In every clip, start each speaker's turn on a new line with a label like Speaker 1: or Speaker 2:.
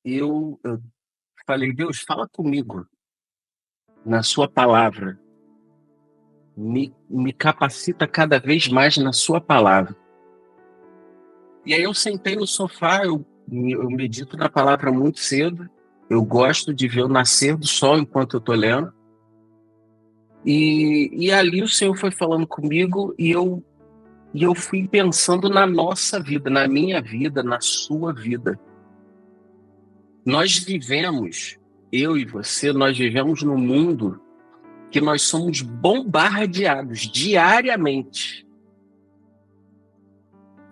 Speaker 1: eu falei: "Deus, fala comigo na sua palavra, me capacita cada vez mais na sua palavra". E aí eu sentei no sofá, eu medito na palavra muito cedo, eu gosto de ver o nascer do sol enquanto eu estou lendo, e ali o Senhor foi falando comigo e eu fui pensando na nossa vida, na minha vida, na sua vida. Nós vivemos, eu e você, nós vivemos num mundo que nós somos bombardeados diariamente,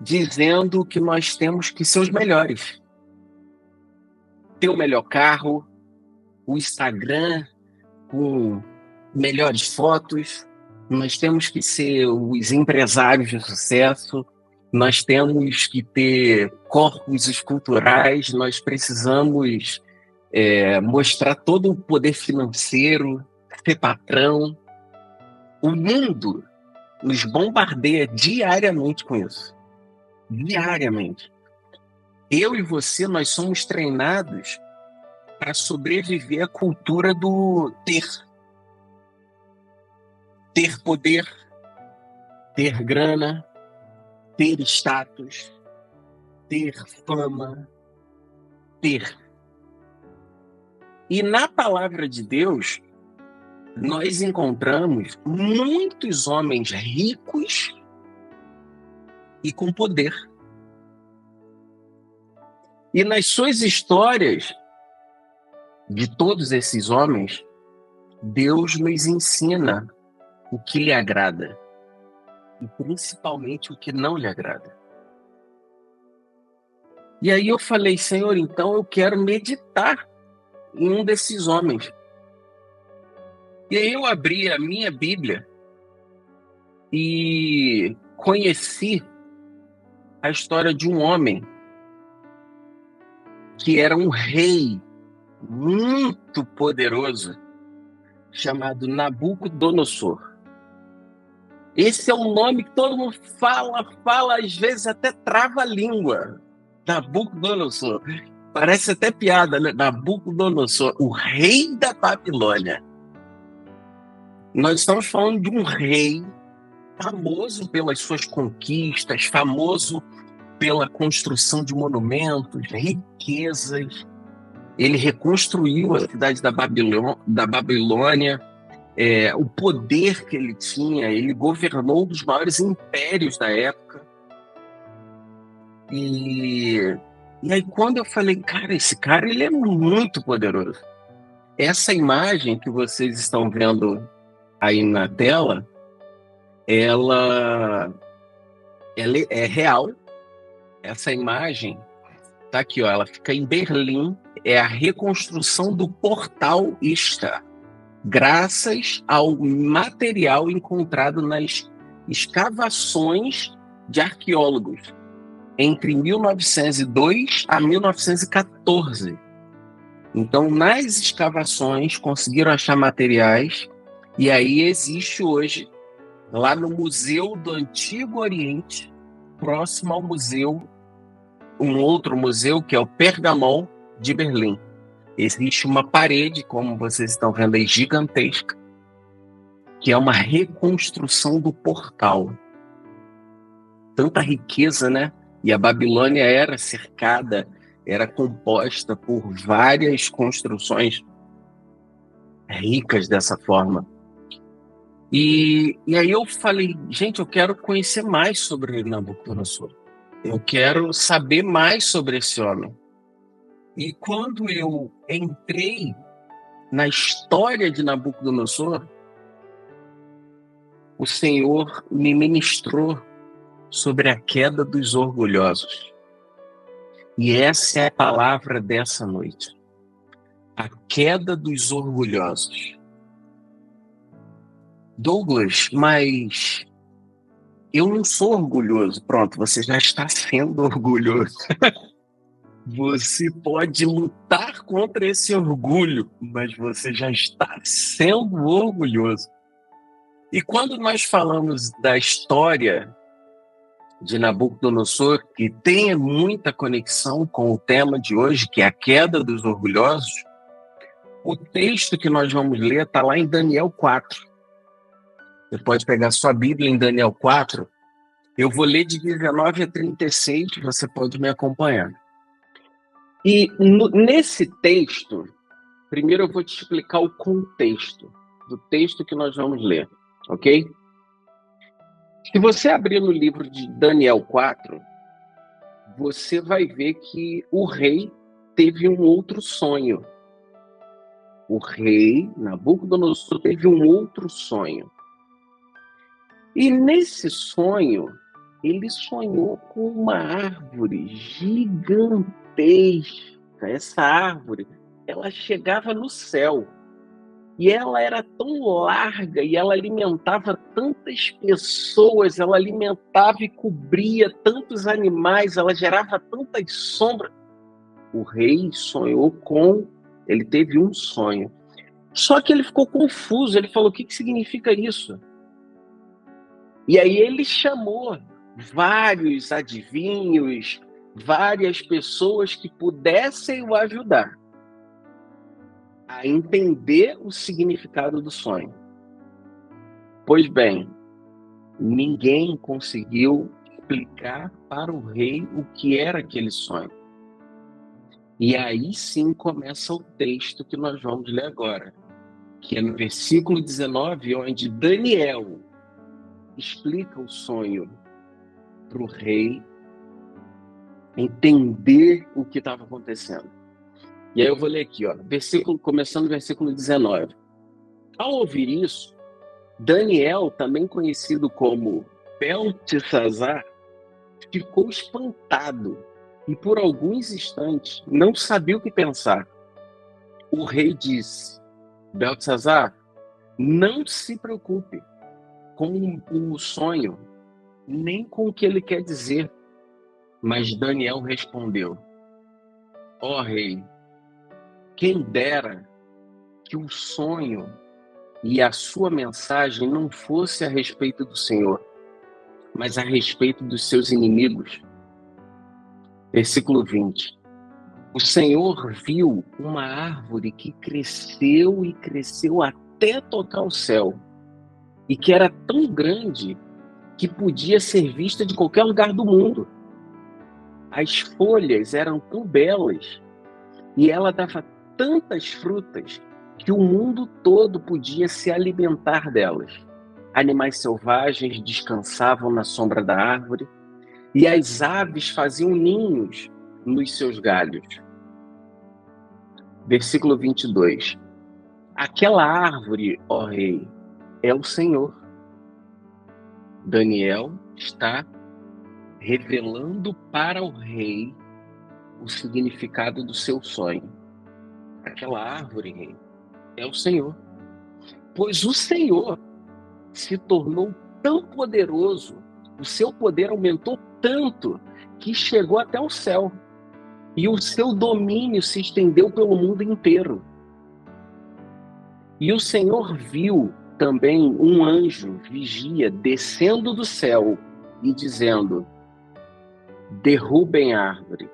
Speaker 1: dizendo que nós temos que ser os melhores. Ter o melhor carro, o Instagram com melhores fotos, nós temos que ser os empresários de sucesso, nós temos que ter corpos esculturais, nós precisamos mostrar todo o poder financeiro, ser patrão. O mundo nos bombardeia diariamente com isso. Diariamente. Eu e você, nós somos treinados para sobreviver à cultura do ter. Ter poder, ter grana, ter status, ter fama, ter. E na palavra de Deus, nós encontramos muitos homens ricos e com poder. E nas suas histórias, de todos esses homens, Deus nos ensina o que lhe agrada e principalmente o que não lhe agrada. E aí eu falei: Senhor, então eu quero meditar em um desses homens. E aí eu abri a minha Bíblia e conheci a história de um homem que era um rei muito poderoso chamado Nabucodonosor. Esse é um nome que todo mundo fala, às vezes até trava a língua. Nabucodonosor. Parece até piada, né? Nabucodonosor, o rei da Babilônia. Nós estamos falando de um rei famoso pelas suas conquistas, famoso pela construção de monumentos, riquezas. Ele reconstruiu a cidade da Babilônia, o poder que ele tinha, ele governou um dos maiores impérios da época. E aí quando eu falei, cara, esse cara ele é muito poderoso. Essa imagem que vocês estão vendo aí na tela, ela é real. Essa imagem tá aqui, ó, ela fica em Berlim, é a reconstrução do Portal Ista, graças ao material encontrado nas escavações de arqueólogos entre 1902 a 1914. Então, nas escavações, conseguiram achar materiais, e aí existe hoje, lá no Museu do Antigo Oriente, próximo ao museu, um outro museu, que é o Pergamon de Berlim. Existe uma parede, como vocês estão vendo aí, gigantesca, que é uma reconstrução do portal. Tanta riqueza, né? E a Babilônia era cercada, era composta por várias construções ricas dessa forma. E aí eu falei, gente, eu quero conhecer mais sobre Nabucodonosor. Eu quero saber mais sobre esse homem. E quando eu entrei na história de Nabucodonosor, o Senhor me ministrou sobre a queda dos orgulhosos. E essa é a palavra dessa noite. A queda dos orgulhosos. Douglas, mas eu não sou orgulhoso. Pronto, você já está sendo orgulhoso. Você pode lutar contra esse orgulho, mas você já está sendo orgulhoso. E quando nós falamos da história de Nabucodonosor, que tem muita conexão com o tema de hoje, que é a queda dos orgulhosos, o texto que nós vamos ler está lá em Daniel 4. Você pode pegar sua Bíblia em Daniel 4. Eu vou ler de 19 a 36, você pode me acompanhar. E nesse texto, primeiro eu vou te explicar o contexto do texto que nós vamos ler, ok? Se você abrir no livro de Daniel 4, você vai ver que o rei teve um outro sonho. O rei Nabucodonosor teve um outro sonho. E nesse sonho, ele sonhou com uma árvore gigantesca. Essa árvore, ela chegava no céu. E ela era tão larga e ela alimentava tantas pessoas, ela alimentava e cobria tantos animais, ela gerava tantas sombras. O rei sonhou ele teve um sonho. Só que ele ficou confuso, ele falou: o que significa isso? E aí ele chamou vários adivinhos, várias pessoas que pudessem o ajudar a entender o significado do sonho. Pois bem, ninguém conseguiu explicar para o rei o que era aquele sonho. E aí sim começa o texto que nós vamos ler agora, que é no versículo 19, onde Daniel explica o sonho para o rei entender o que estava acontecendo. E aí eu vou ler aqui, começando no versículo 19. Ao ouvir isso, Daniel, também conhecido como Beltesazar, ficou espantado e por alguns instantes não sabia o que pensar. O rei disse: Beltesazar, não se preocupe com o sonho, nem com o que ele quer dizer. Mas Daniel respondeu: ó rei, quem dera que o sonho e a sua mensagem não fosse a respeito do Senhor, mas a respeito dos seus inimigos. Versículo 20. O Senhor viu uma árvore que cresceu e cresceu até tocar o céu, e que era tão grande que podia ser vista de qualquer lugar do mundo. As folhas eram tão belas e ela dava tantas frutas que o mundo todo podia se alimentar delas. Animais selvagens descansavam na sombra da árvore e as aves faziam ninhos nos seus galhos. Versículo 22. Aquela árvore, ó rei, é o Senhor. Daniel está revelando para o rei o significado do seu sonho. Aquela árvore, rei, é o Senhor. Pois o Senhor se tornou tão poderoso, o seu poder aumentou tanto que chegou até o céu. E o seu domínio se estendeu pelo mundo inteiro. E o Senhor viu também um anjo vigia descendo do céu e dizendo: derrubem a árvore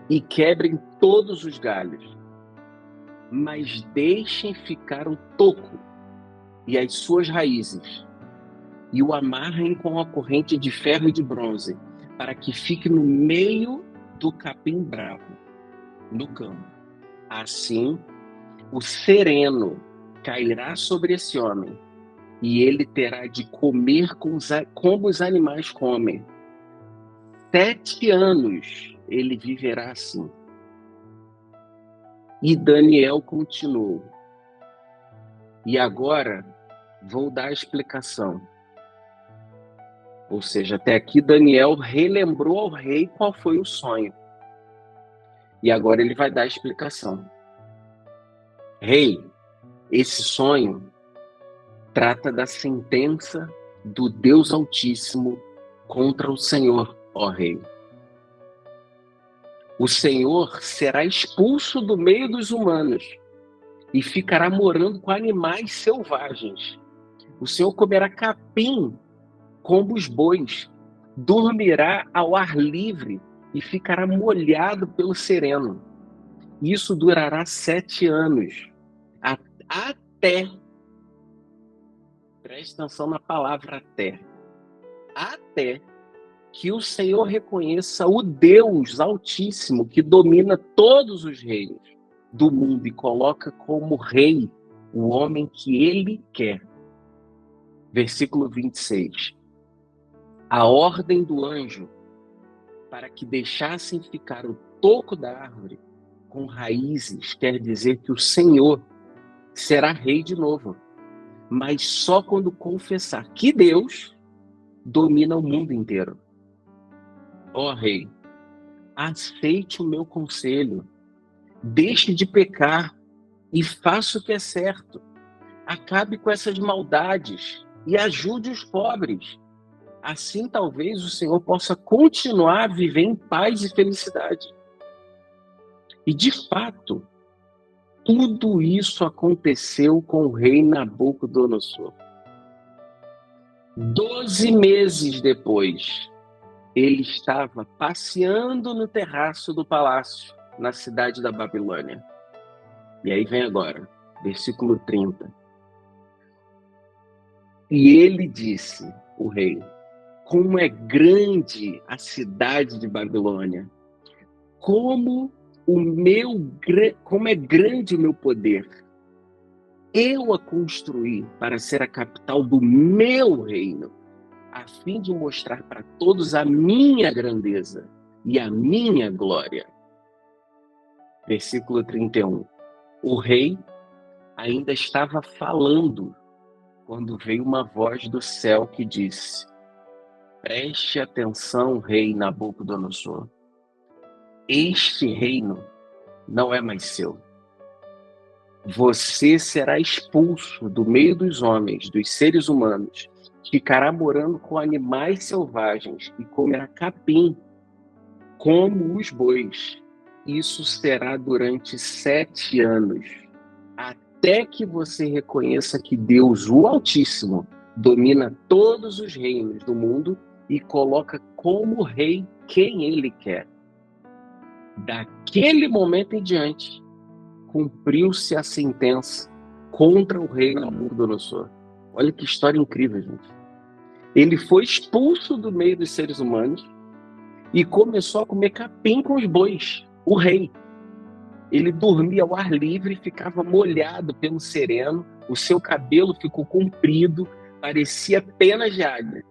Speaker 1: e quebrem todos os galhos, mas deixem ficar o toco e as suas raízes, e o amarrem com a corrente de ferro e de bronze, para que fique no meio do capim bravo, no campo. Assim, o sereno cairá sobre esse homem, e ele terá de comer como os animais comem. 7 anos ele viverá assim. E Daniel continuou: e agora vou dar a explicação. Ou seja, até aqui Daniel relembrou ao rei qual foi o sonho. E agora ele vai dar a explicação. Rei, esse sonho trata da sentença do Deus Altíssimo contra o Senhor, ó rei. O Senhor será expulso do meio dos humanos e ficará morando com animais selvagens. O Senhor comerá capim como os bois dormirá ao ar livre e ficará molhado pelo sereno. Isso durará 7 anos, até, preste atenção na palavra até que o Senhor reconheça o Deus Altíssimo que domina todos os reinos do mundo e coloca como rei o homem que ele quer. Versículo 26. A ordem do anjo para que deixassem ficar o toco da árvore com raízes quer dizer que o Senhor será rei de novo, mas só quando confessar que Deus domina o mundo inteiro. Ó rei, aceite o meu conselho, deixe de pecar e faça o que é certo. Acabe com essas maldades e ajude os pobres. Assim, talvez o Senhor possa continuar a viver em paz e felicidade. E, de fato, tudo isso aconteceu com o rei Nabucodonosor. 12 meses depois, ele estava passeando no terraço do palácio, na cidade da Babilônia. E aí vem agora, versículo 30. E ele disse, o rei, como é grande a cidade de Babilônia, como é grande o meu poder. Eu a construí para ser a capital do meu reino, a fim de mostrar para todos a minha grandeza e a minha glória. Versículo 31. O rei ainda estava falando quando veio uma voz do céu que disse: preste atenção, rei Nabucodonosor. Este reino não é mais seu. Você será expulso do meio dos homens, dos seres humanos, ficará morando com animais selvagens e comerá capim, como os bois. Isso será durante 7 anos, até que você reconheça que Deus, o Altíssimo, domina todos os reinos do mundo e coloca como rei quem ele quer. Daquele momento em diante, cumpriu-se a sentença contra o rei Nabucodonosor. Olha que história incrível, gente. Ele foi expulso do meio dos seres humanos e começou a comer capim com os bois, o rei. Ele dormia ao ar livre, ficava molhado pelo sereno, o seu cabelo ficou comprido, parecia penas de águia.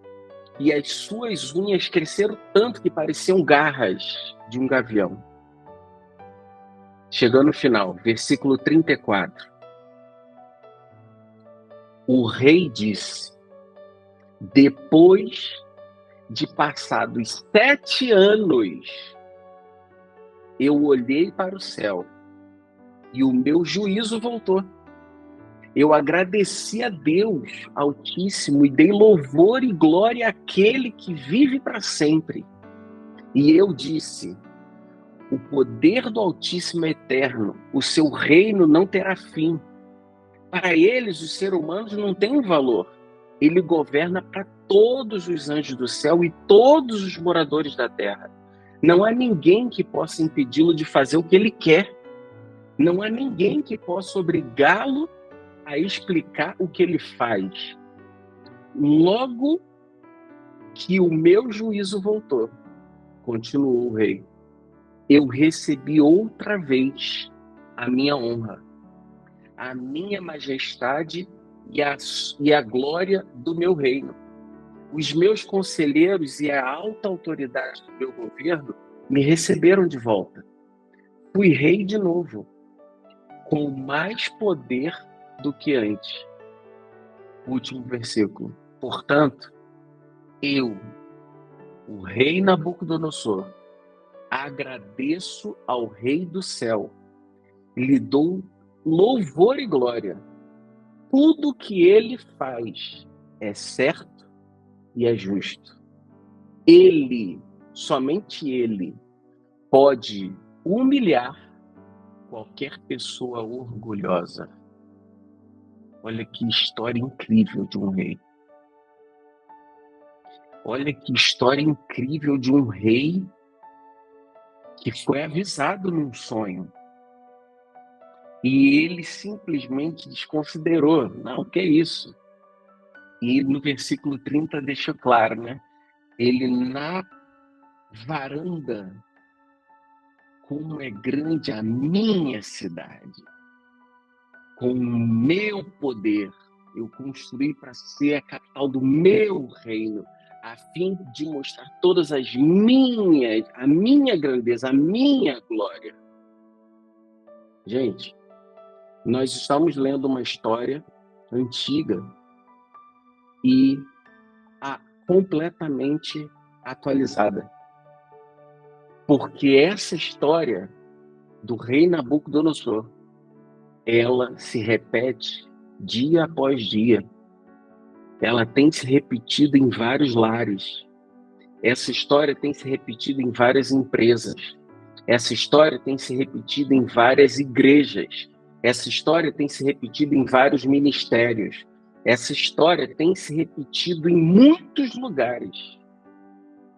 Speaker 1: E as suas unhas cresceram tanto que pareciam garras de um gavião. Chegando no final, versículo 34. O rei disse, depois de passados 7 anos, eu olhei para o céu e o meu juízo voltou. Eu agradeci a Deus Altíssimo e dei louvor e glória àquele que vive para sempre. E eu disse, o poder do Altíssimo é eterno, o seu reino não terá fim. Para eles, os seres humanos não têm um valor. Ele governa para todos os anjos do céu e todos os moradores da terra. Não há ninguém que possa impedi-lo de fazer o que ele quer. Não há ninguém que possa obrigá-lo a explicar o que ele faz. Logo que o meu juízo voltou, continuou o rei, eu recebi outra vez a minha honra, a minha majestade e a glória do meu reino. Os meus conselheiros e a alta autoridade do meu governo me receberam de volta. Fui rei de novo, com mais poder do que antes. Último versículo. Portanto, eu, o rei Nabucodonosor, agradeço ao rei do céu, lhe dou louvor e glória. Tudo que ele faz é certo e é justo. Ele, somente ele, pode humilhar qualquer pessoa orgulhosa. Olha que história incrível de um rei. Olha que história incrível de um rei que foi avisado num sonho. E ele simplesmente desconsiderou. Não, que é isso? E no versículo 30 deixa claro, né? Ele na varanda, como é grande a minha cidade, com o meu poder, eu construí para ser a capital do meu reino, a fim de mostrar todas a minha grandeza, a minha glória. Gente, nós estamos lendo uma história antiga e completamente atualizada. Porque essa história do rei Nabucodonosor, ela se repete dia após dia. Ela tem se repetido em vários lares. Essa história tem se repetido em várias empresas. Essa história tem se repetido em várias igrejas. Essa história tem se repetido em vários ministérios. Essa história tem se repetido em muitos lugares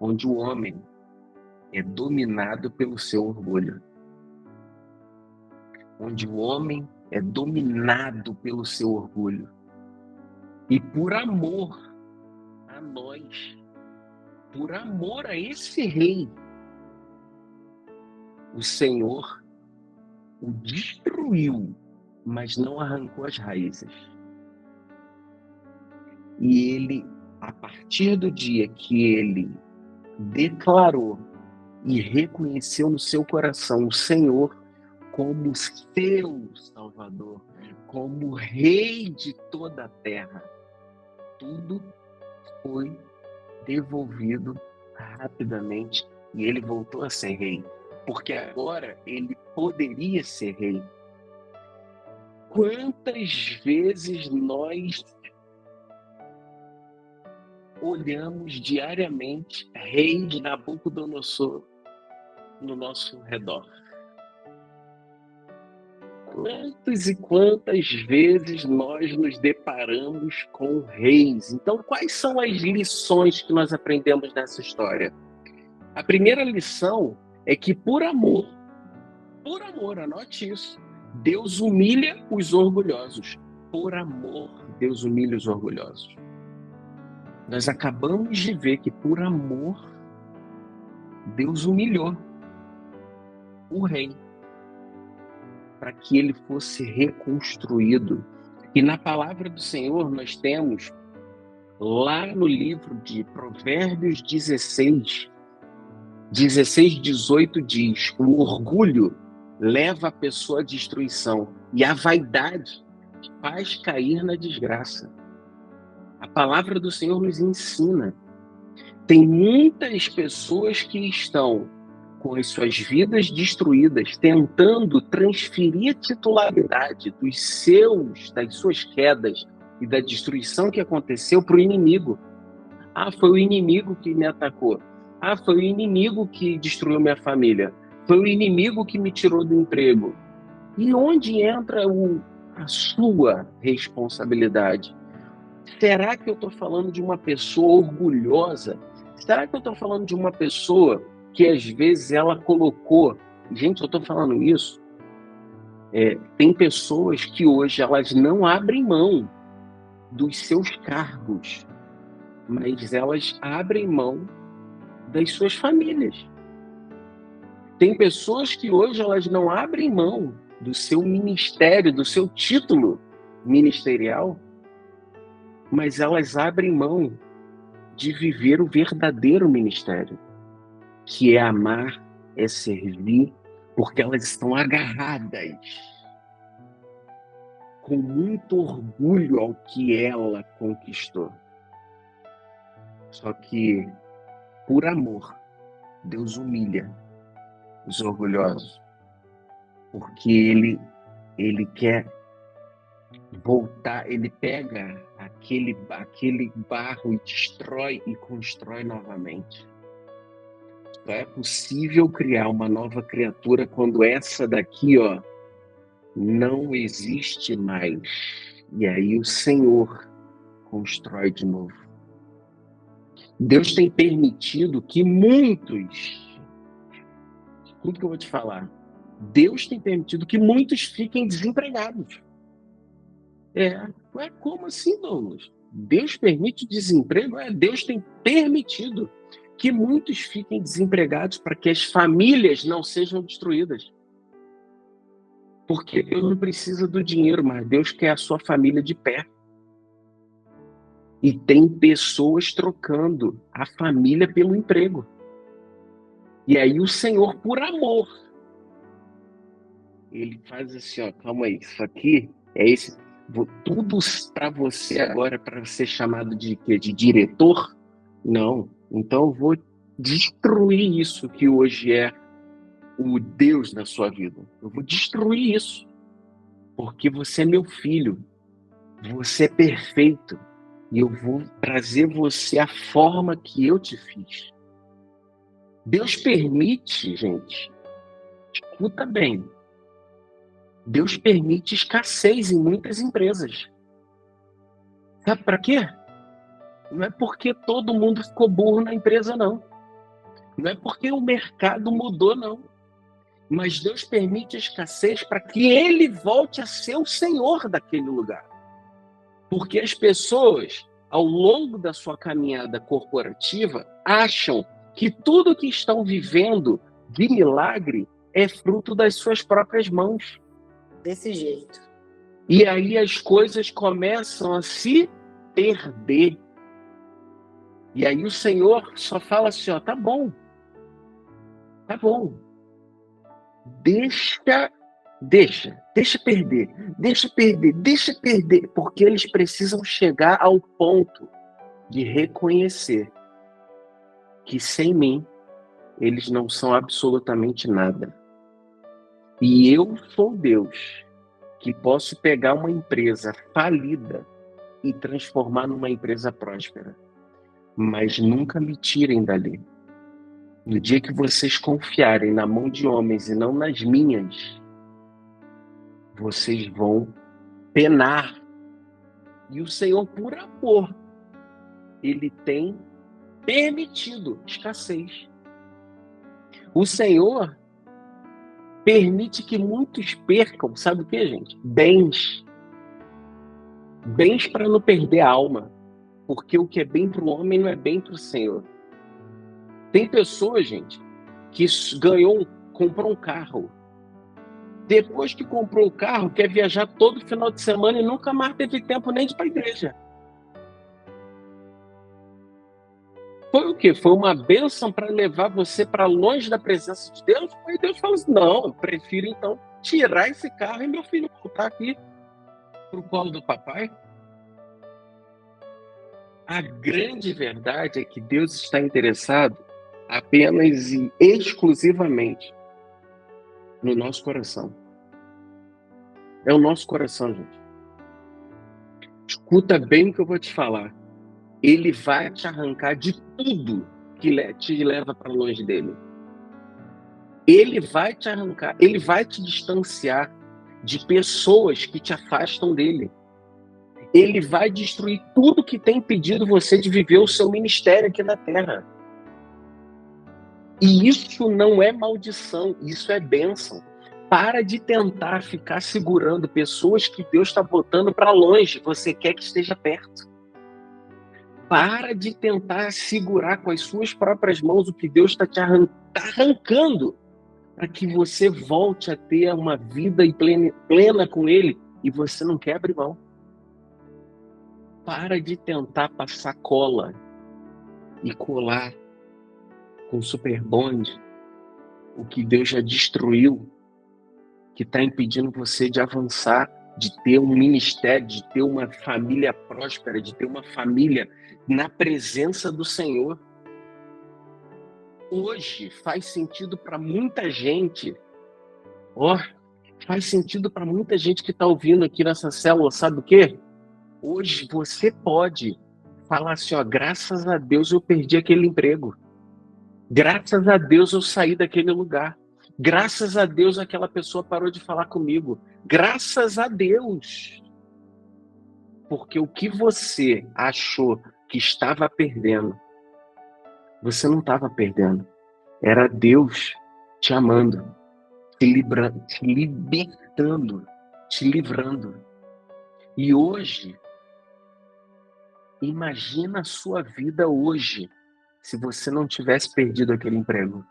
Speaker 1: onde o homem é dominado pelo seu orgulho. Onde o homem é dominado pelo seu orgulho. E por amor a nós, por amor a esse rei, o Senhor o destruiu, mas não arrancou as raízes. E ele, a partir do dia que ele declarou e reconheceu no seu coração o Senhor como seu Salvador, como Rei de toda a terra, tudo foi devolvido rapidamente e ele voltou a ser rei, porque agora ele poderia ser rei. Quantas vezes nós olhamos diariamente rei de Nabucodonosor no nosso redor? Quantas e quantas vezes nós nos deparamos com reis? Então, quais são as lições que nós aprendemos nessa história? A primeira lição é que por amor, anote isso, Deus humilha os orgulhosos. Por amor, Deus humilha os orgulhosos. Nós acabamos de ver que por amor, Deus humilhou o rei para que ele fosse reconstruído. E na palavra do Senhor nós temos, lá no livro de Provérbios 16, 18 diz: o orgulho leva a pessoa à destruição e a vaidade faz cair na desgraça. A palavra do Senhor nos ensina. Tem muitas pessoas que estão com as suas vidas destruídas, tentando transferir a titularidade das suas quedas e da destruição que aconteceu para o inimigo. Ah, foi o inimigo que me atacou. Ah, foi o inimigo que destruiu minha família. Foi o inimigo que me tirou do emprego. E onde entra a sua responsabilidade? Será que eu estou falando de uma pessoa orgulhosa? Será que eu estou falando de uma pessoa que às vezes ela colocou... Gente, eu estou falando isso. Tem pessoas que hoje elas não abrem mão dos seus cargos, mas elas abrem mão das suas famílias. Tem pessoas que hoje elas não abrem mão do seu ministério, do seu título ministerial, mas elas abrem mão de viver o verdadeiro ministério, que é amar, é servir, porque elas estão agarradas com muito orgulho ao que ela conquistou. Só que, por amor, Deus humilha os orgulhosos, porque ele quer voltar, ele pega aquele barro e destrói e constrói novamente. Só é possível criar uma nova criatura quando essa daqui, não existe mais. E aí o Senhor constrói de novo. Deus tem permitido que muitos, tudo que eu vou te falar, Deus tem permitido que muitos fiquem desempregados. Ué, como assim, Douglas? Deus permite o desemprego? Deus tem permitido que muitos fiquem desempregados para que as famílias não sejam destruídas. Porque Deus não precisa do dinheiro, mas Deus quer a sua família de pé. E tem pessoas trocando a família pelo emprego. E aí o Senhor, por amor, ele faz assim, ó, calma aí, isso aqui é esse, tudo para você agora, para ser chamado de quê? De diretor? Não. Então eu vou destruir isso que hoje é o Deus na sua vida. Eu vou destruir isso. Porque você é meu filho. Você é perfeito. E eu vou trazer você à forma que eu te fiz. Deus permite, gente, escuta bem, Deus permite escassez em muitas empresas. Sabe para quê? Não é porque todo mundo ficou burro na empresa, não. Não é porque o mercado mudou, não. Mas Deus permite a escassez para que Ele volte a ser o Senhor daquele lugar. Porque as pessoas, ao longo da sua caminhada corporativa, acham que tudo que estão vivendo de milagre é fruto das suas próprias mãos.
Speaker 2: Desse jeito.
Speaker 1: E aí as coisas começam a se perder. E aí o Senhor só fala assim, ó, tá bom. Deixa perder, porque eles precisam chegar ao ponto de reconhecer que sem mim eles não são absolutamente nada. E eu sou Deus que posso pegar uma empresa falida e transformar numa empresa próspera. Mas nunca me tirem dali. No dia que vocês confiarem na mão de homens e não nas minhas, vocês vão penar. E o Senhor, por amor, Ele tem permitido escassez. O Senhor permite que muitos percam, sabe o que, gente? Bens. Bens para não perder a alma. Porque o que é bem para o homem não é bem para o Senhor. Tem pessoas, gente, que comprou um carro. Depois que comprou o carro, quer viajar todo final de semana e nunca mais teve tempo nem de ir para a igreja. Foi o quê? Foi uma bênção para levar você para longe da presença de Deus? Aí Deus falou assim, não, eu prefiro então tirar esse carro e meu filho voltar aqui para o colo do papai. A grande verdade é que Deus está interessado apenas e exclusivamente no nosso coração. É o nosso coração, gente. Escuta bem o que eu vou te falar. Ele vai te arrancar de tudo que te leva para longe dele. Ele vai te arrancar, ele vai te distanciar de pessoas que te afastam dele. Ele vai destruir tudo que tem impedido você de viver o seu ministério aqui na Terra. E isso não é maldição, isso é bênção. Para de tentar ficar segurando pessoas que Deus está botando para longe, você quer que esteja perto. Para de tentar segurar com as suas próprias mãos o que Deus está te arrancando para que você volte a ter uma vida plena com Ele e você não quebre mão. Para de tentar passar cola e colar com super bonde o que Deus já destruiu, que está impedindo você de avançar, de ter um ministério, de ter uma família próspera, de ter uma família na presença do Senhor. Hoje faz sentido para muita gente, faz sentido para muita gente que está ouvindo aqui nessa célula, sabe o quê? Hoje você pode falar assim, graças a Deus eu perdi aquele emprego. Graças a Deus eu saí daquele lugar. Graças a Deus aquela pessoa parou de falar comigo. Graças a Deus. Porque o que você achou que estava perdendo, Você não estava perdendo. Era Deus te amando, te libertando, te livrando. E hoje, imagina a sua vida hoje, se você não tivesse perdido aquele emprego.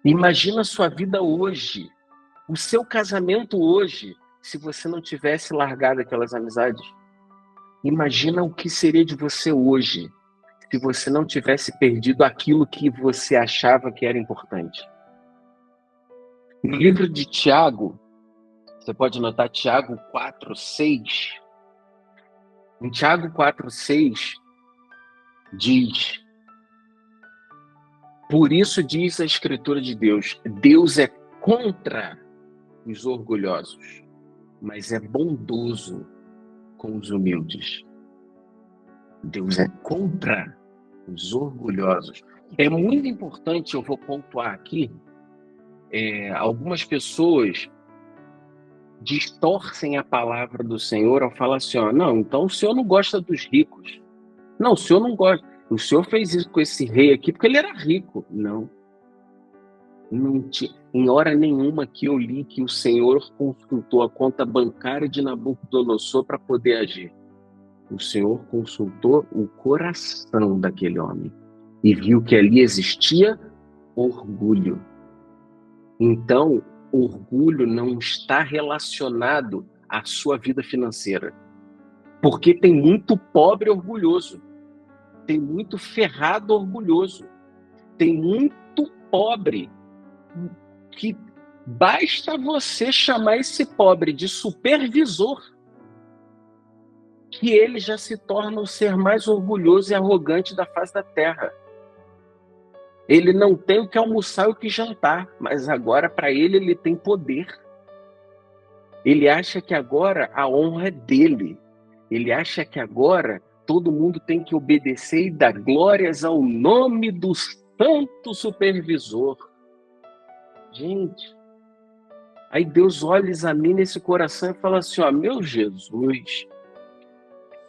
Speaker 1: Imagina a sua vida hoje, o seu casamento hoje, se você não tivesse largado aquelas amizades. Imagina o que seria de você hoje, se você não tivesse perdido aquilo que você achava que era importante. No livro de Tiago, você pode notar Tiago 4:6. Em Tiago 4:6 diz: por isso diz a Escritura de Deus, Deus é contra os orgulhosos, mas é bondoso com os humildes. Deus é contra os orgulhosos. É muito importante, eu vou pontuar aqui, algumas pessoas distorcem a palavra do Senhor ao falar assim, não, então o Senhor não gosta dos ricos. Não, o Senhor não gosta. O Senhor fez isso com esse rei aqui porque ele era rico. Não tinha, em hora nenhuma que eu li que o Senhor consultou a conta bancária de Nabucodonosor para poder agir. O Senhor consultou o coração daquele homem e viu que ali existia orgulho. Então, orgulho não está relacionado à sua vida financeira. Porque tem muito pobre orgulhoso. Tem muito ferrado orgulhoso. Tem muito pobre que basta você chamar esse pobre de supervisor que ele já se torna o ser mais orgulhoso e arrogante da face da terra. Ele não tem o que almoçar e o que jantar, mas agora para ele tem poder. Ele acha que agora a honra é dele. Ele acha que agora todo mundo tem que obedecer e dar glórias ao nome do santo supervisor. Gente, aí Deus olha, examina esse coração e fala assim, meu Jesus,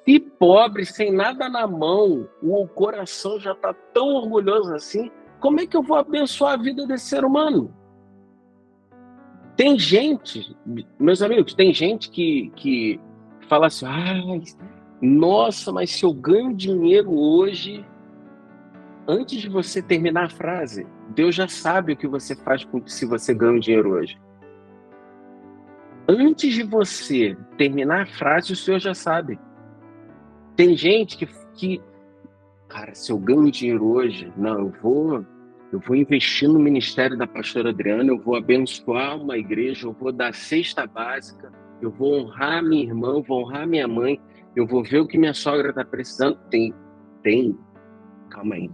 Speaker 1: se pobre, sem nada na mão, o coração já está tão orgulhoso assim, como é que eu vou abençoar a vida desse ser humano? Tem gente, meus amigos, tem gente que fala assim, nossa, mas se eu ganho dinheiro hoje, antes de você terminar a frase, Deus já sabe o que você faz se você ganha dinheiro hoje. Antes de você terminar a frase, o Senhor já sabe. Tem gente que cara, se eu ganho dinheiro hoje, não, eu vou investir no ministério da pastora Adriana, eu vou abençoar uma igreja, eu vou dar cesta básica, eu vou honrar minha irmã, eu vou honrar minha mãe, eu vou ver o que minha sogra está precisando. Tem, calma aí.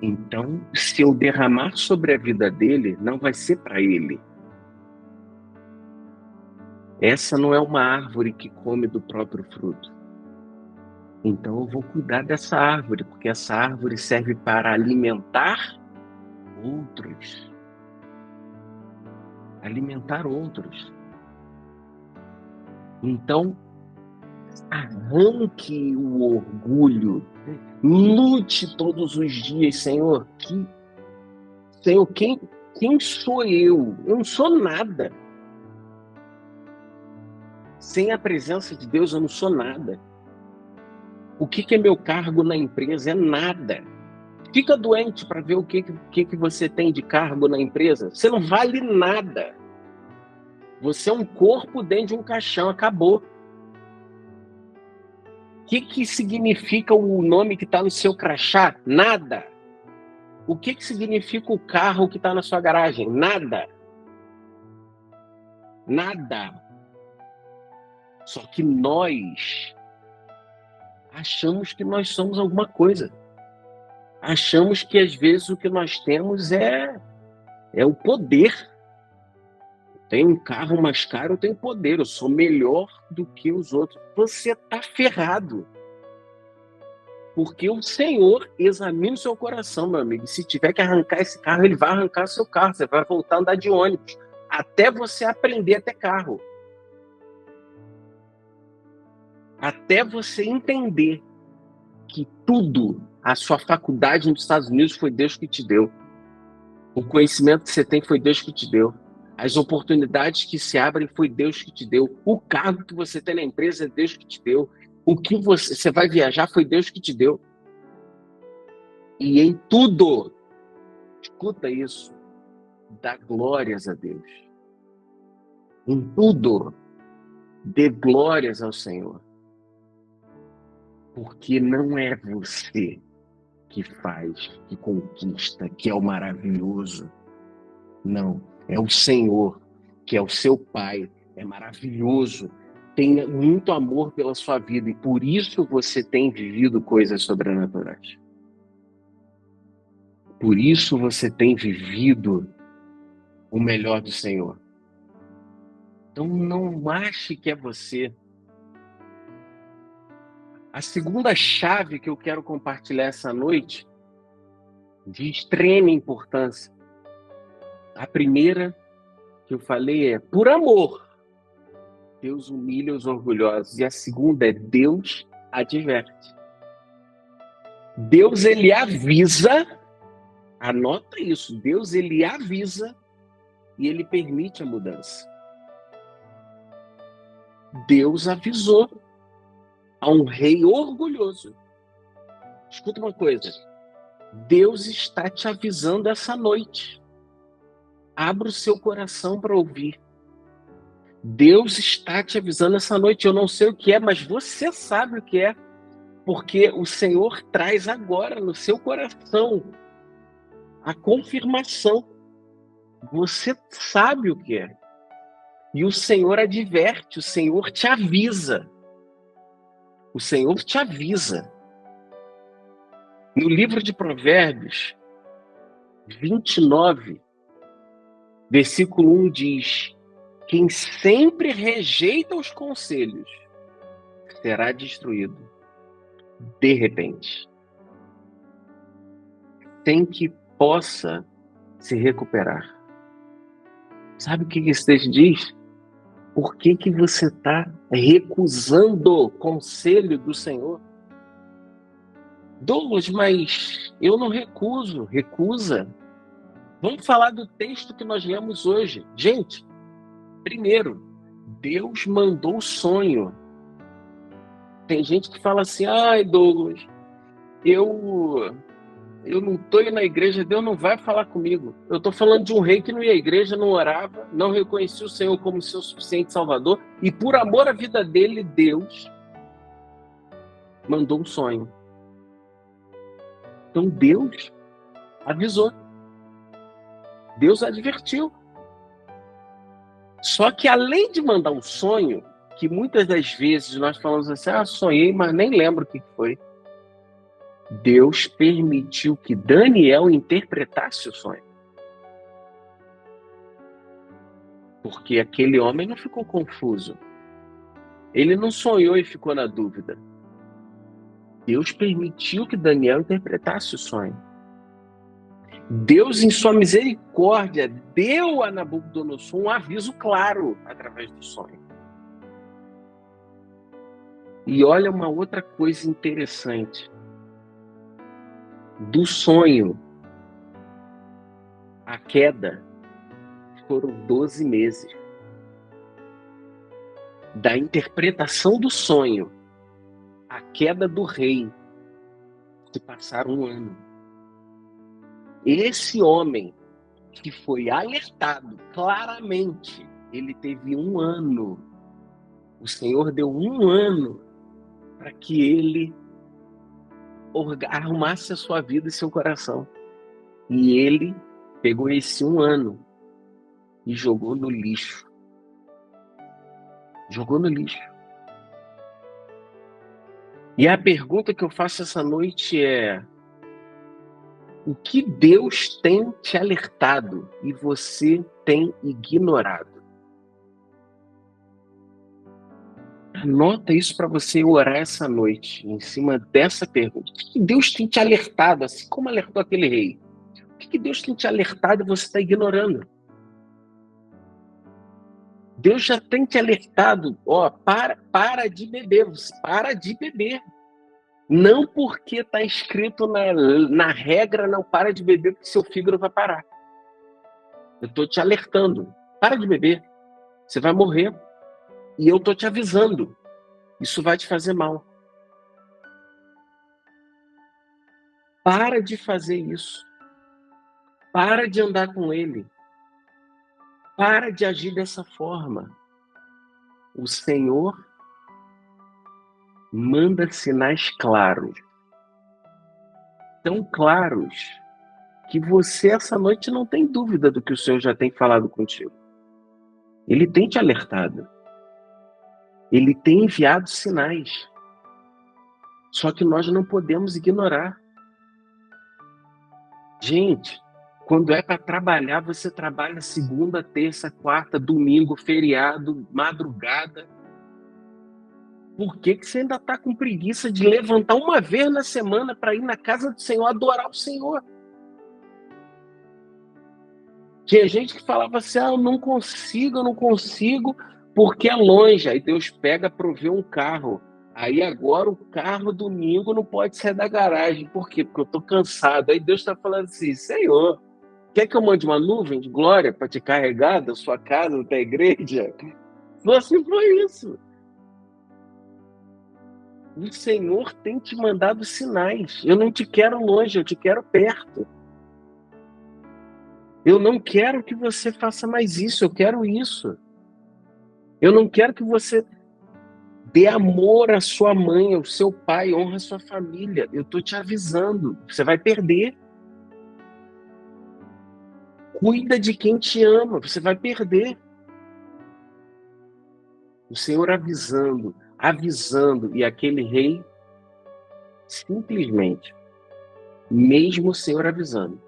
Speaker 1: Então, se eu derramar sobre a vida dele, não vai ser para ele. Essa não é uma árvore que come do próprio fruto. Então eu vou cuidar dessa árvore, porque essa árvore serve para alimentar outros. Alimentar outros. Então, arranque o orgulho. Lute todos os dias, Senhor. Senhor, quem sou eu? Eu não sou nada. Sem a presença de Deus, eu não sou nada. O que é meu cargo na empresa? É nada. Fica doente para ver o que você tem de cargo na empresa. Você não vale nada. Você é um corpo dentro de um caixão, acabou. O que significa o nome que está no seu crachá? Nada. O que significa o carro que está na sua garagem? Nada. Nada. Só que nós achamos que nós somos alguma coisa. Achamos que às vezes o que nós temos é o poder. Tem um carro mais caro, eu tenho poder, eu sou melhor do que os outros. Você está ferrado. Porque o Senhor examina o seu coração, meu amigo. Se tiver que arrancar esse carro, ele vai arrancar seu carro. Você vai voltar a andar de ônibus. Até você aprender a ter carro. Até você entender que tudo A sua faculdade nos Estados Unidos foi Deus que te deu. O conhecimento que você tem foi Deus que te deu. As oportunidades que se abrem foi Deus que te deu. O cargo que você tem na empresa é Deus que te deu. O que você vai viajar foi Deus que te deu. E em tudo, escuta isso, dá glórias a Deus. Em tudo, dê glórias ao Senhor. Porque não é você que faz, que conquista, que é o maravilhoso. Não, é o Senhor, que é o seu Pai, é maravilhoso, tem muito amor pela sua vida e por isso você tem vivido coisas sobrenaturais. Por isso você tem vivido o melhor do Senhor. Então não ache que é você. A segunda chave que eu quero compartilhar essa noite, de extrema importância. A primeira que eu falei é, por amor, Deus humilha os orgulhosos. E a segunda é, Deus adverte. Deus, ele avisa, anota isso, Deus, ele avisa e ele permite a mudança. Deus avisou a um rei orgulhoso. Escuta uma coisa, Deus está te avisando essa noite. Abra o seu coração para ouvir. Deus está te avisando essa noite. Eu não sei o que é, mas você sabe o que é. Porque o Senhor traz agora no seu coração a confirmação. Você sabe o que é. E o Senhor adverte, o Senhor te avisa. O Senhor te avisa. No livro de Provérbios 29, versículo 1 diz: quem sempre rejeita os conselhos será destruído de repente, sem que possa se recuperar. Sabe o que esse texto diz? Por que você está recusando o conselho do Senhor? Douglas, mas eu não recuso. Recusa. Vamos falar do texto que nós lemos hoje. Gente, primeiro, Deus mandou o sonho. Tem gente que fala assim, ai Douglas, eu não estou indo na igreja, Deus não vai falar comigo. Eu estou falando de um rei que não ia à igreja, não orava, não reconhecia o Senhor como seu suficiente Salvador, e por amor à vida dele, Deus mandou um sonho. Então Deus avisou. Deus advertiu. Só que além de mandar um sonho, que muitas das vezes nós falamos assim, sonhei, mas nem lembro o que foi. Deus permitiu que Daniel interpretasse o sonho. Porque aquele homem não ficou confuso. Ele não sonhou e ficou na dúvida. Deus permitiu que Daniel interpretasse o sonho. Deus, em sua misericórdia, deu a Nabucodonosor um aviso claro através do sonho. E olha uma outra coisa interessante. Do sonho, a queda, foram 12 meses. Da interpretação do sonho, a queda do rei, se passaram 1 ano. Esse homem que foi alertado claramente, ele teve 1 ano. O Senhor deu 1 ano para que ele arrumasse a sua vida e seu coração. E ele pegou esse 1 ano e jogou no lixo. Jogou no lixo. E a pergunta que eu faço essa noite é: o que Deus tem te alertado e você tem ignorado? Anota isso para você orar essa noite, em cima dessa pergunta. O que Deus tem te alertado, assim como alertou aquele rei? O que Deus tem te alertado e você está ignorando? Deus já tem te alertado, para de beber, para de beber. Não porque está escrito na regra, não para de beber porque seu fígado vai parar. Eu estou te alertando. Para de beber. Você vai morrer. E eu estou te avisando. Isso vai te fazer mal. Para de fazer isso. Para de andar com ele. Para de agir dessa forma. O Senhor manda sinais claros. Tão claros que você essa noite não tem dúvida do que o Senhor já tem falado contigo. Ele tem te alertado. Ele tem enviado sinais. Só que nós não podemos ignorar. Gente, quando é para trabalhar, você trabalha segunda, terça, quarta, domingo, feriado, madrugada. Por que você ainda está com preguiça de levantar uma vez na semana para ir na casa do Senhor, adorar o Senhor? Tinha gente que falava assim, eu não consigo, porque é longe. Aí Deus pega, provê um carro. Aí agora o carro domingo não pode sair da garagem. Por quê? Porque eu estou cansado. Aí Deus está falando assim, Senhor, quer que eu mande uma nuvem de glória para te carregar da sua casa até a igreja? Assim foi isso. O Senhor tem te mandado sinais. Eu não te quero longe, eu te quero perto. Eu não quero que você faça mais isso, eu quero isso. Eu não quero que você dê amor à sua mãe, ao seu pai, honra a sua família. Eu estou te avisando, você vai perder. Cuida de quem te ama, você vai perder. O Senhor avisando, e aquele rei simplesmente, mesmo o Senhor avisando,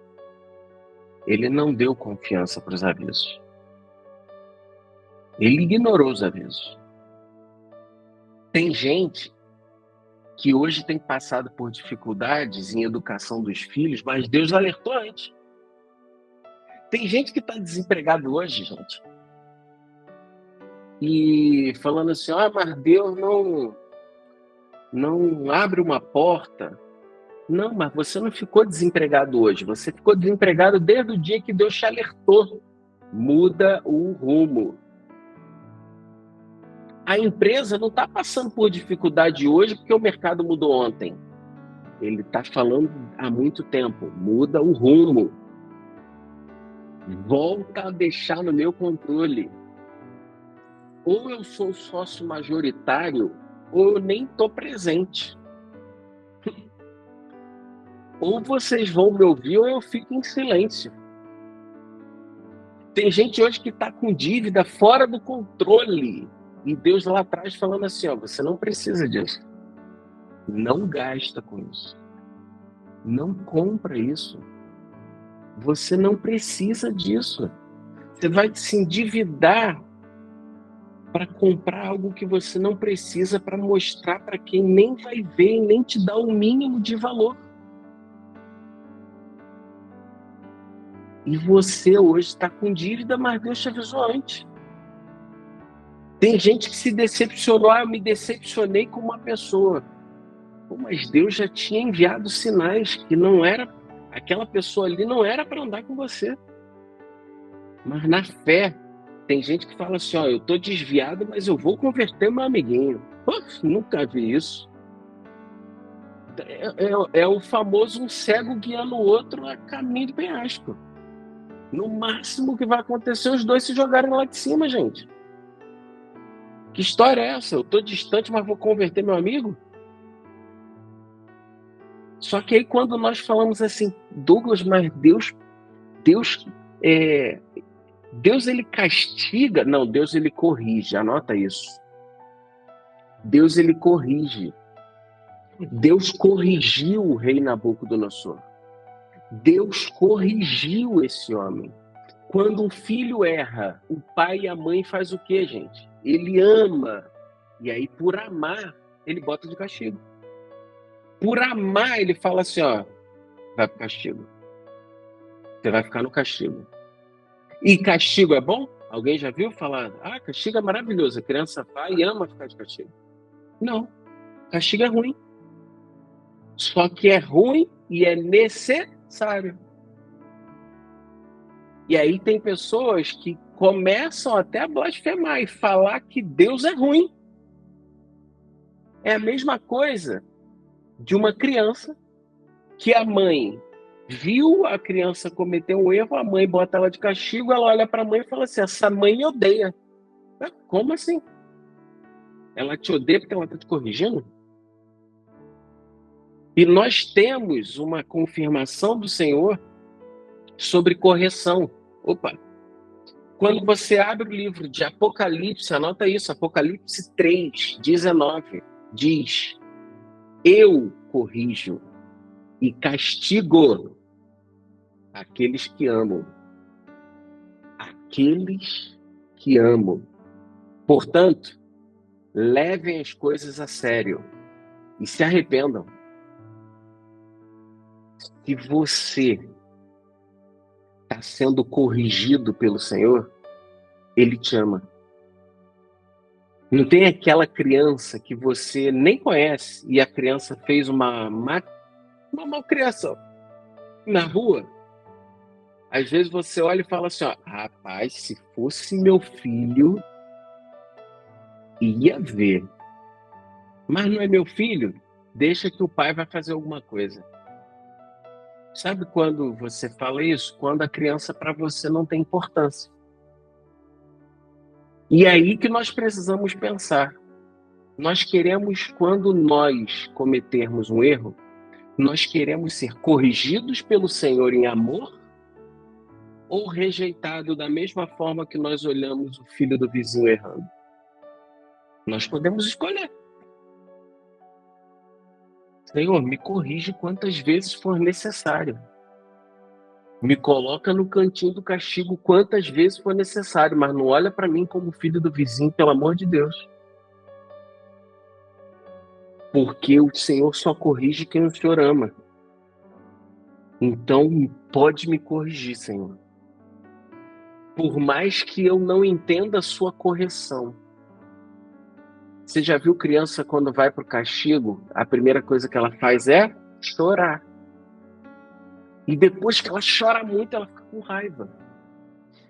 Speaker 1: ele não deu confiança para os avisos. Ele ignorou os avisos. Tem gente que hoje tem passado por dificuldades em educação dos filhos, mas Deus alertou antes. Tem gente que está desempregado hoje, gente, e falando assim, mas Deus não abre uma porta. Não, mas você não ficou desempregado hoje, você ficou desempregado desde o dia que Deus te alertou. Muda o rumo. A empresa não está passando por dificuldade hoje porque o mercado mudou ontem. Ele está falando há muito tempo. Muda o rumo. Volta a deixar no meu controle. Ou eu sou sócio majoritário, ou eu nem estou presente. Ou vocês vão me ouvir, ou eu fico em silêncio. Tem gente hoje que está com dívida fora do controle. E Deus lá atrás falando assim, você não precisa disso. Não gasta com isso. Não compra isso. Você não precisa disso. Você vai se endividar para comprar algo que você não precisa, para mostrar para quem nem vai ver e nem te dá o mínimo de valor. E você hoje está com dívida, mas Deus te avisou antes. Tem gente que se decepcionou, eu me decepcionei com uma pessoa. Mas Deus já tinha enviado sinais que não era, aquela pessoa ali não era para andar com você. Mas na fé, tem gente que fala assim, eu estou desviado, mas eu vou converter meu amiguinho. Nunca vi isso. É o famoso um cego guiando o outro a caminho do penhasco. No máximo que vai acontecer, os dois se jogarem lá de cima, gente. Que história é essa? Eu estou distante, mas vou converter meu amigo? Só que aí quando nós falamos assim, Douglas, mas Deus ele castiga? Não, Deus ele corrige, anota isso. Deus ele corrige. Deus corrigiu o rei Nabucodonosor. Deus corrigiu esse homem. Quando um filho erra, o pai e a mãe faz o quê, gente? Ele ama. E aí, por amar, ele bota de castigo. Por amar, ele fala assim, vai pro castigo. Você vai ficar no castigo. E castigo é bom? Alguém já viu falar? Castigo é maravilhoso. A criança vai e ama ficar de castigo. Não. Castigo é ruim. Só que é ruim e é necessário. E aí tem pessoas que começam até a blasfemar e falar que Deus é ruim. É a mesma coisa de uma criança que a mãe viu a criança cometer um erro, a mãe bota ela de castigo, ela olha para a mãe e fala assim: essa mãe me odeia. Como assim? Ela te odeia porque ela está te corrigindo? E nós temos uma confirmação do Senhor sobre correção. Opa! Quando você abre o livro de Apocalipse, anota isso, Apocalipse 3:19, diz: eu corrijo e castigo aqueles que amam. Aqueles que amam. Portanto, levem as coisas a sério e se arrependam. Se você está sendo corrigido pelo Senhor, Ele te ama. Não tem aquela criança que você nem conhece e a criança fez uma malcriação na rua. Às vezes você olha e fala assim, ó, rapaz, se fosse meu filho, ia ver. Mas não é meu filho, deixa que o pai vai fazer alguma coisa. Sabe quando você fala isso? Quando a criança para você não tem importância. E é aí que nós precisamos pensar. Nós queremos, quando nós cometermos um erro, nós queremos ser corrigidos pelo Senhor em amor ou rejeitado da mesma forma que nós olhamos o filho do vizinho errando? Nós podemos escolher. Senhor, me corrige quantas vezes for necessário. Me coloca no cantinho do castigo quantas vezes for necessário, mas não olha para mim como filho do vizinho, pelo amor de Deus. Porque o Senhor só corrige quem o Senhor ama. Então, pode me corrigir, Senhor. Por mais que eu não entenda a sua correção. Você já viu criança quando vai para o castigo, a primeira coisa que ela faz é chorar. E depois que ela chora muito, ela fica com raiva.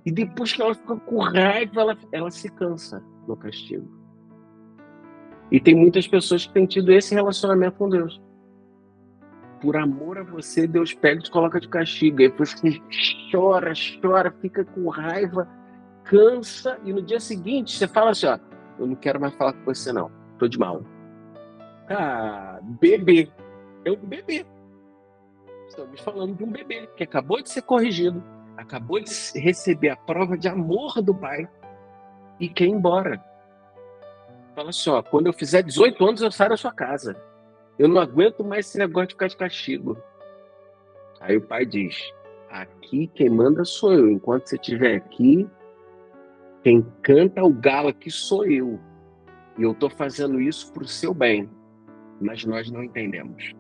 Speaker 1: E depois que ela fica com raiva, ela se cansa no castigo. E tem muitas pessoas que têm tido esse relacionamento com Deus. Por amor a você, Deus pega e te coloca de castigo. E depois que chora, fica com raiva, cansa. E no dia seguinte, você fala assim, ó, eu não quero mais falar com você não, tô de mal. Ah, bebê. É um bebê. Estamos falando de um bebê que acabou de ser corrigido, acabou de receber a prova de amor do pai e quer ir embora. Fala assim, ó, quando eu fizer 18 anos eu saio da sua casa. Eu não aguento mais esse negócio de ficar de castigo. Aí o pai diz, aqui quem manda sou eu. Enquanto você estiver aqui, quem canta o galo aqui sou eu. E eu estou fazendo isso para o seu bem. Mas nós não entendemos.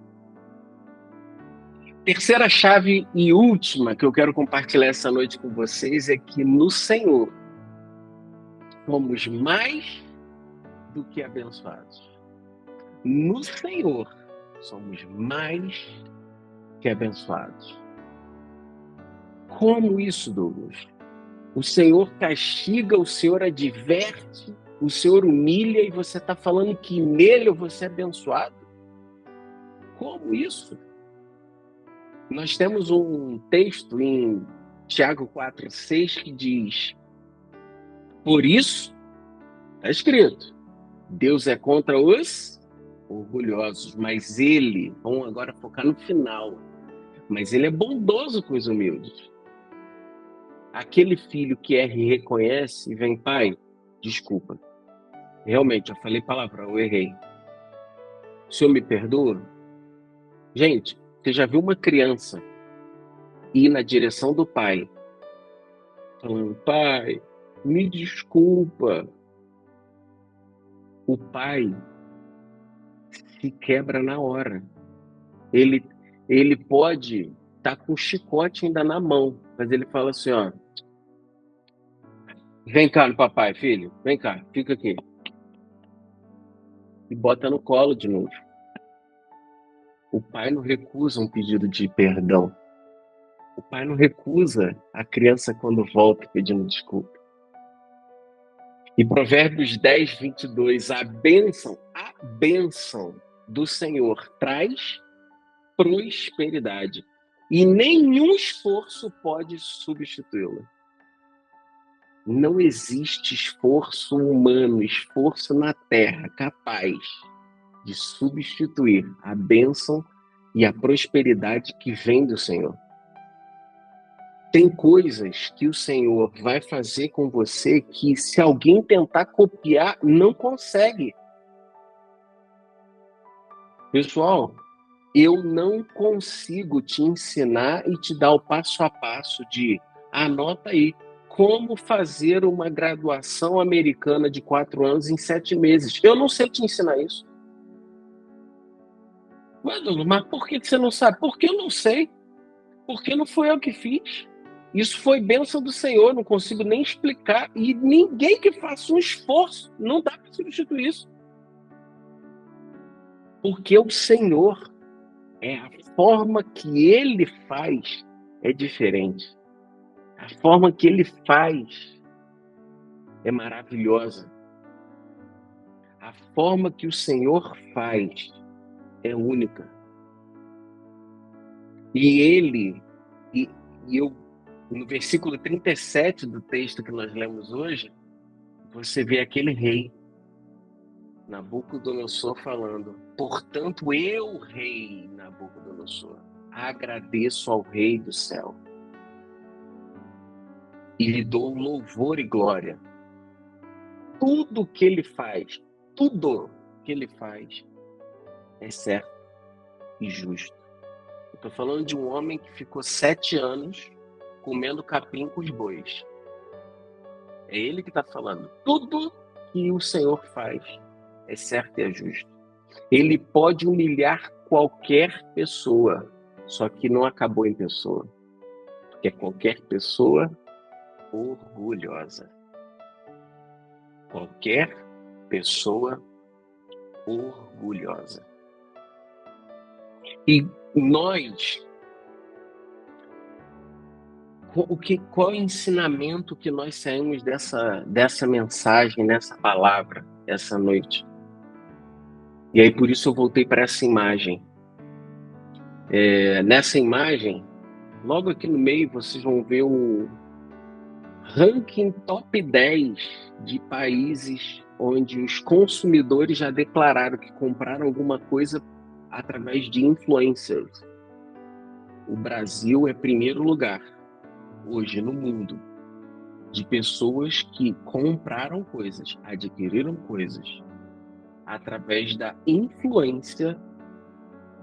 Speaker 1: Terceira chave e última que eu quero compartilhar essa noite com vocês é que no Senhor somos mais do que abençoados. No Senhor somos mais que abençoados. Como isso, Douglas? O Senhor castiga, o Senhor adverte, o Senhor humilha e você está falando que nele você é abençoado? Como isso? Nós temos um texto em Tiago 4:6 que diz, por isso, está escrito, Deus é contra os orgulhosos, mas ele, vamos agora focar no final, mas ele é bondoso com os humildes. Aquele filho que erra e reconhece e vem, pai, desculpa, realmente, eu falei palavrão, eu errei. O senhor me perdoa? Gente, você já viu uma criança ir na direção do pai, falando, pai, me desculpa. O pai se quebra na hora. Ele pode estar com o chicote ainda na mão, mas ele fala assim, ó, vem cá no papai, filho, vem cá, fica aqui. E bota no colo de novo. O pai não recusa um pedido de perdão. O pai não recusa a criança quando volta pedindo desculpa. E Provérbios 10, 22, a bênção do Senhor traz prosperidade. E nenhum esforço pode substituí-la. Não existe esforço humano, esforço na terra capaz de substituir a bênção e a prosperidade que vem do Senhor. Tem coisas que o Senhor vai fazer com você que, se alguém tentar copiar, não consegue. Pessoal, eu não consigo te ensinar e te dar o passo a passo de, anota aí, como fazer uma graduação americana de 4 anos em 7 meses. Eu não sei te ensinar isso. Mas por que você não sabe? Porque eu não sei. Porque não foi eu que fiz. Isso foi bênção do Senhor, não consigo nem explicar. E ninguém que faça um esforço, não dá para substituir isso. Porque o Senhor, a forma que Ele faz é diferente. A forma que Ele faz é maravilhosa. A forma que o Senhor faz é única. E eu, no versículo 37 do texto que nós lemos hoje, você vê aquele rei, Nabucodonosor, falando: portanto, eu, rei Nabucodonosor, agradeço ao Rei do céu e lhe dou louvor e glória. Tudo que ele faz é certo e justo. Eu estou falando de um homem que ficou 7 anos comendo capim com os bois. É ele que está falando. Tudo que o Senhor faz é certo e é justo. Ele pode humilhar qualquer pessoa, só que não acabou em pessoa. Porque é qualquer pessoa orgulhosa. Qualquer pessoa orgulhosa. E nós, qual é o ensinamento que nós saímos dessa mensagem, dessa palavra, essa noite? E aí, por isso eu voltei para essa imagem. Nessa imagem, logo aqui no meio, vocês vão ver o ranking top 10 de países onde os consumidores já declararam que compraram alguma coisa através de influencers. O Brasil é primeiro lugar hoje no mundo de pessoas que compraram coisas, adquiriram coisas através da influência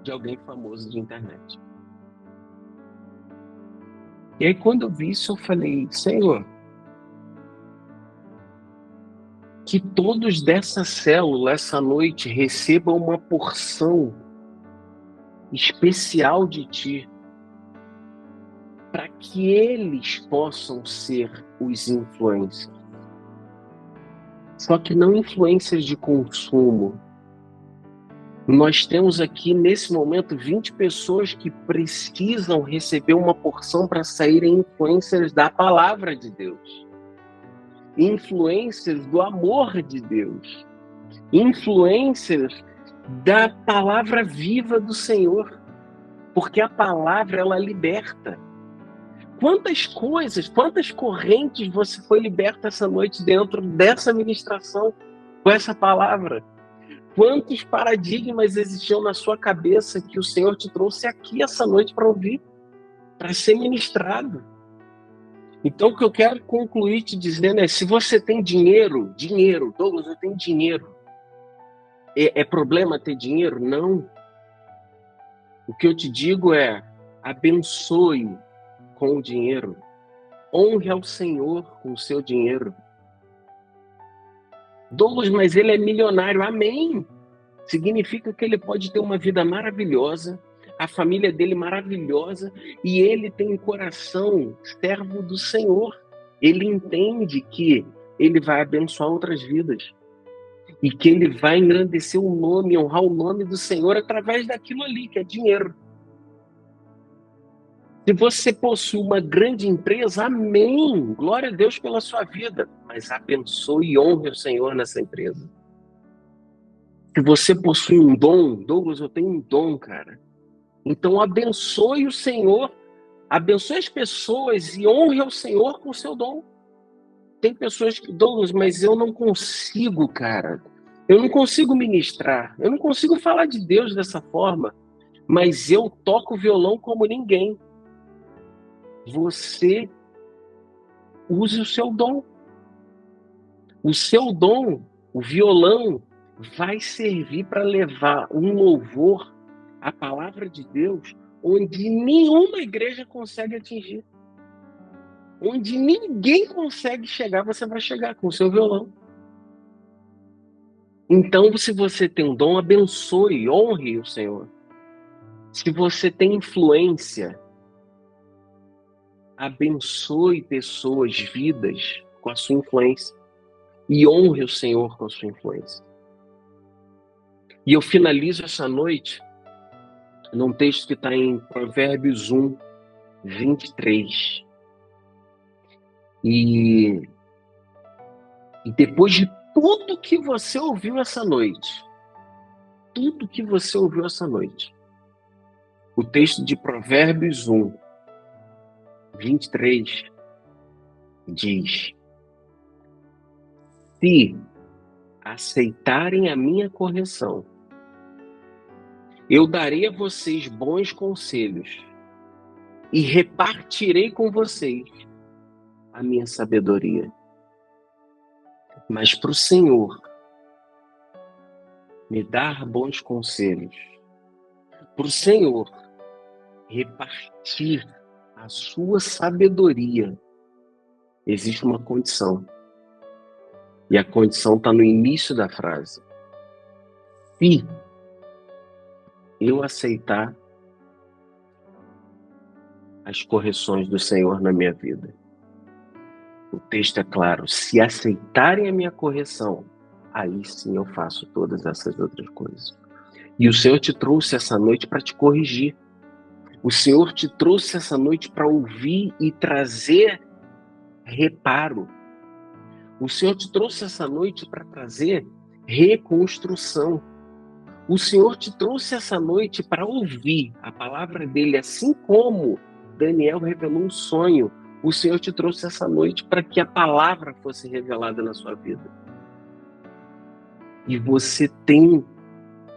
Speaker 1: de alguém famoso de internet. E aí, quando eu vi isso, eu falei: Senhor, que todos dessa célula, essa noite, recebam uma porção especial de Ti, para que eles possam ser os influencers. Só que não influencers de consumo. Nós temos aqui, nesse momento, 20 pessoas que precisam receber uma porção para saírem influencers da palavra de Deus. Influencers do amor de Deus. Influencers da palavra viva do Senhor. Porque a palavra, ela liberta. Quantas coisas, quantas correntes você foi liberta essa noite dentro dessa ministração com essa palavra? Quantos paradigmas existiam na sua cabeça que o Senhor te trouxe aqui essa noite para ouvir, para ser ministrado? Então, o que eu quero concluir te dizendo é: se você tem dinheiro, Douglas, eu tenho dinheiro. É problema ter dinheiro? Não. O que eu te digo é: abençoe com o dinheiro. Honre ao Senhor com o seu dinheiro. Douglas, mas ele é milionário. Amém. Significa que ele pode ter uma vida maravilhosa, a família dele maravilhosa, e ele tem um coração servo do Senhor. Ele entende que ele vai abençoar outras vidas. e que ele vai engrandecer o nome, honrar o nome do Senhor através daquilo ali, que é dinheiro. Se você possui uma grande empresa, amém, glória a Deus pela sua vida, mas abençoe e honre o Senhor nessa empresa. Se você possui um dom, Douglas, eu tenho um dom, cara. Então abençoe o Senhor, abençoe as pessoas e honre ao Senhor com o seu dom. Tem pessoas que, Douglas, mas eu não consigo, cara. Eu não consigo ministrar. Eu não consigo falar de Deus dessa forma. Mas eu toco violão como ninguém. Você use o seu dom. O seu dom, o violão, vai servir para levar um louvor à palavra de Deus onde nenhuma igreja consegue atingir. Onde ninguém consegue chegar, você vai chegar com o seu violão. Então, se você tem um dom, abençoe, honre o Senhor. Se você tem influência, abençoe pessoas, vidas com a sua influência. E honre o Senhor com a sua influência. E eu finalizo essa noite num texto que está em Provérbios 1, 23. E depois de tudo que você ouviu essa noite, o texto de Provérbios 1, 23 diz: se aceitarem a minha correção, eu darei a vocês bons conselhos e repartirei com vocês a minha sabedoria. Mas para o Senhor me dar bons conselhos, para o Senhor repartir a sua sabedoria, existe uma condição. E a condição está no início da frase. Se eu aceitar as correções do Senhor na minha vida. O texto é claro. Se aceitarem a minha correção, aí sim eu faço todas essas outras coisas. E o Senhor te trouxe essa noite para te corrigir. O Senhor te trouxe essa noite para ouvir e trazer reparo. O Senhor te trouxe essa noite para trazer reconstrução. O Senhor te trouxe essa noite para ouvir a palavra dele, assim como Daniel revelou um sonho. O Senhor te trouxe essa noite para que a palavra fosse revelada na sua vida. E você tem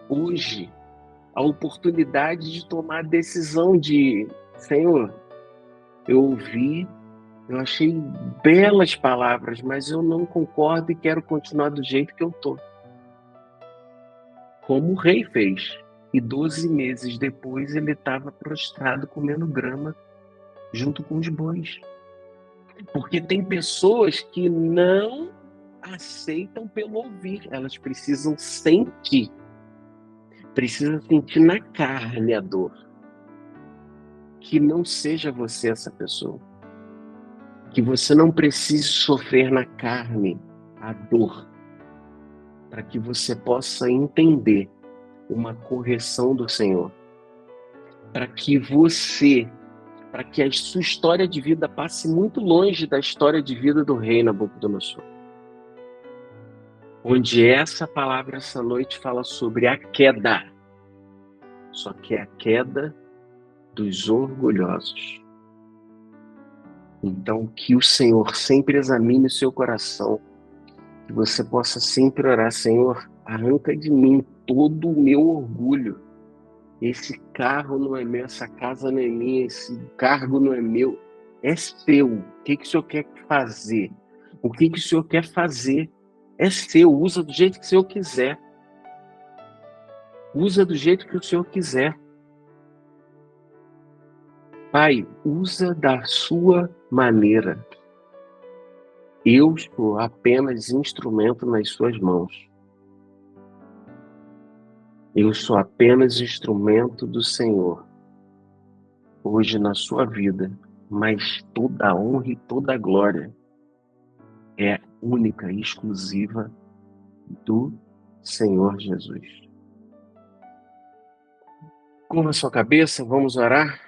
Speaker 1: hoje a oportunidade de tomar a decisão de: Senhor, eu ouvi, eu achei belas palavras, mas eu não concordo e quero continuar do jeito que eu estou. Como o rei fez. E 12 meses depois ele estava prostrado comendo grama junto com os bois. Porque tem pessoas que não aceitam pelo ouvir, elas precisam sentir. Precisa sentir na carne a dor. Que não seja você essa pessoa. Que você não precise sofrer na carne a dor, para que você possa entender uma correção do Senhor. Para que a sua história de vida passe muito longe da história de vida do rei Nabucodonosor. Onde essa palavra essa noite fala sobre a queda. Só que é a queda dos orgulhosos. Então, que o Senhor sempre examine o seu coração. Que você possa sempre orar: Senhor, arranca de mim todo o meu orgulho. Esse carro não é meu, essa casa não é minha, esse cargo não é meu, é seu. O que o Senhor quer fazer? O que o Senhor quer fazer é seu. Usa do jeito que o Senhor quiser. Usa do jeito que o Senhor quiser. Pai, usa da sua maneira. Eu sou apenas instrumento nas suas mãos. Eu sou apenas instrumento do Senhor, hoje na sua vida, mas toda a honra e toda a glória é única e exclusiva do Senhor Jesus. Curva sua cabeça, vamos orar.